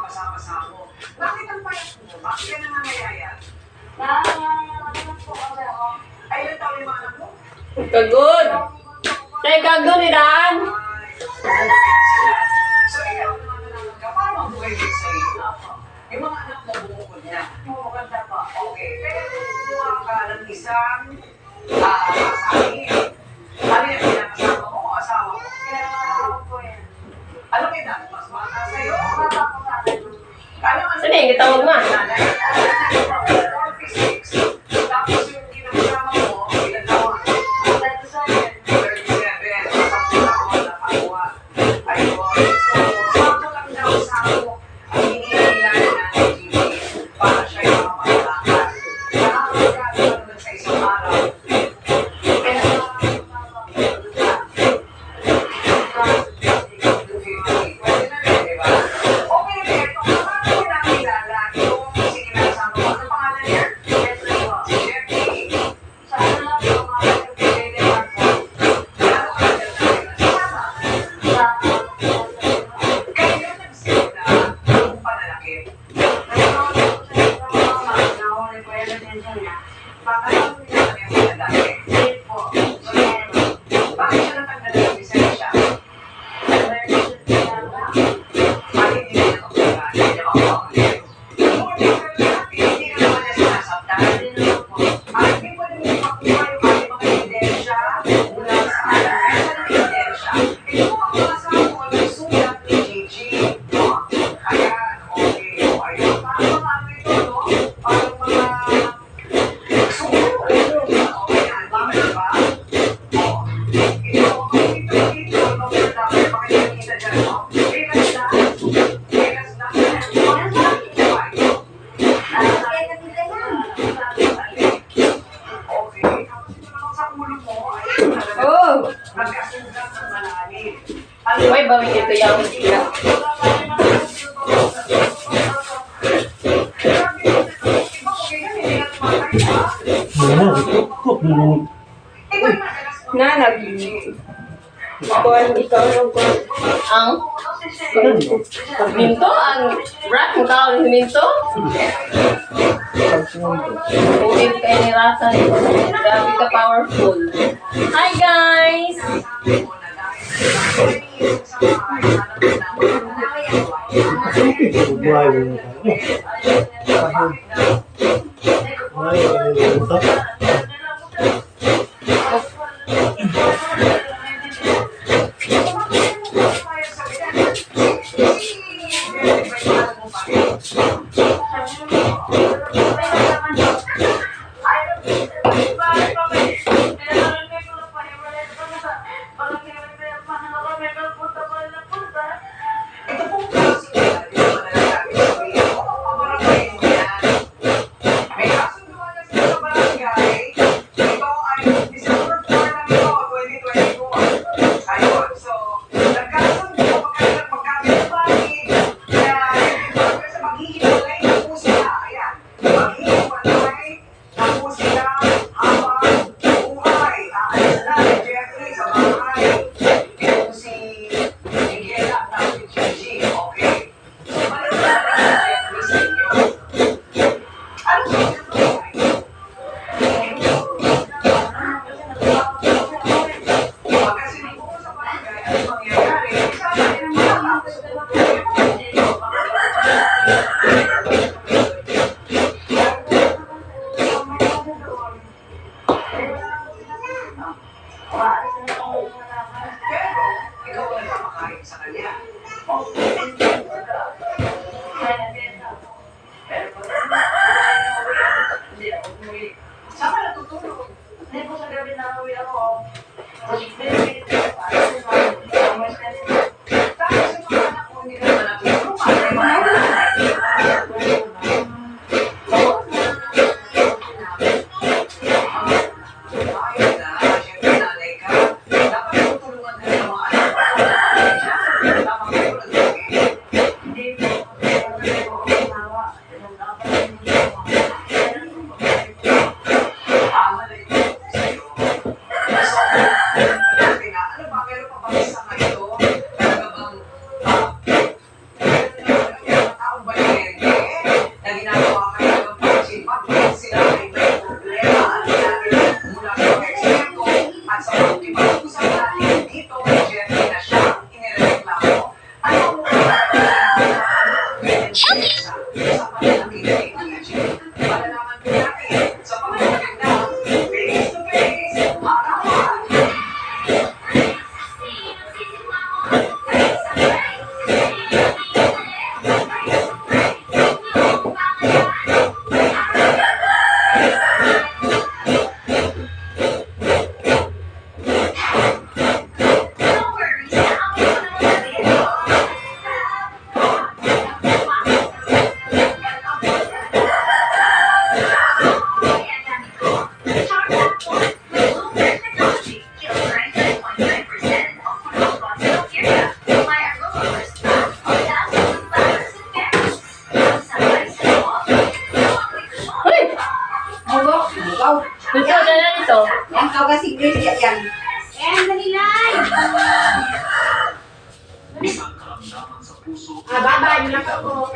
kasama mo. Bakit ang payat mo? Bakit ka nangangayayat? Ano po kasi ako? Ay, ilan taon yung mga anak mo? Kagod. Tay kagod ni Dan. So, ikaw naman nalaman ka, paano mabuhay din sa iyo? Yung mga anak mo bumukod na. Maganda po. Okay, kaya kumuha ka ng isang asahin. Ano yung pinakasama mo o asawa mo? Kaya po yan. Anong edad? Mas bata sa'yo? Bata po sa akin. Ano? Sino yung gitawag mo? 46. Tapos yung kinakasama mo, ilan taon? Dito sa akin. 37. Sakto lang ako nakakuha. Ayun. So, sakto lang daw sa ako ang hinihilala natin, Gigi, para siya yung makamalakad. Nakakagano ka naman sa isang araw. Kaya pwede na rin, di ba? Okay, ito. Paano mo nakilala yung sinasama mo? Ano pangalan niya? Jeffrey po. Si Jeffrey. Sa ano lang po, mga pwede lang po. Ano ka nagkasama? Sa Kaya yun nagsimula yung pananakit. nagkakaroon po siya ng mama, nahuli po yung attention niya. Alam mo niya na yung pananakit. Hindi po. So, bakit siya natanggal ng lisensya? Bakit hindi niya nakapagpagaan? Hindi niya makapagpagaan. Hindi ka naman niya sinasabtan. Hindi pwede mo makuha yung ating mga ebidensya mula sa atin. Ano yung ebidensya? Ito ang mga sample ng sulat ni Gigi. No? Kaya, okay. O, ayun. Parang mga ano ito, no? Parang mga sulat. Okay, tama ba? O, ito ang makikita dito. No? Makikita dyan, no? Relas na. Relas na. Okay. Tapos ito naman sa ulo mo, ayun talaga. Oh. Nagkasugat ng malalim. Uy, bawin ito yung sila. Na, kuan ikaw yung kuan. Ang minto, ang rat mo tao ng minto. Ulit kayo ni Rasa. Grabe ka powerful. Hi guys! Buhay mo na. Ay, Ito pong klase nila, di ba mananakit sabihin, oo, pamarapin mo yan. May kasunduan na sila sa barangay. Ito ay December 4 lang ito, 2024. Ayun, so, nagkasundo, magkakabit-bakit, na sa maghihiwalay na po sila. Ayan, maghihiwalay na po sila habang buhay. Aalis na si Jeffrey sa bahay. Ito si Miguel at si Gigi, okay? So, balik na natin si Jeffrey sa inyo. Ano sa inyo po? Pagka sinubukan sa barangay, ano mangyayari? Sana ay matapos sa pero, ikaw ang nagpapakain sa kanya. Saan ka natutulog? Hindi po sa gabi na uwi ako. Tapos yung mga anak mo, hindi naman natutulog. Sa pananamit ng energy, malalaman po natin sa pamamagitan ng face-to-face harapan. Uy! Wow. Ito na lang ito. Yan, kau kasi Grace yan. Yan, dalilay. Ah, baba, yun lang ako.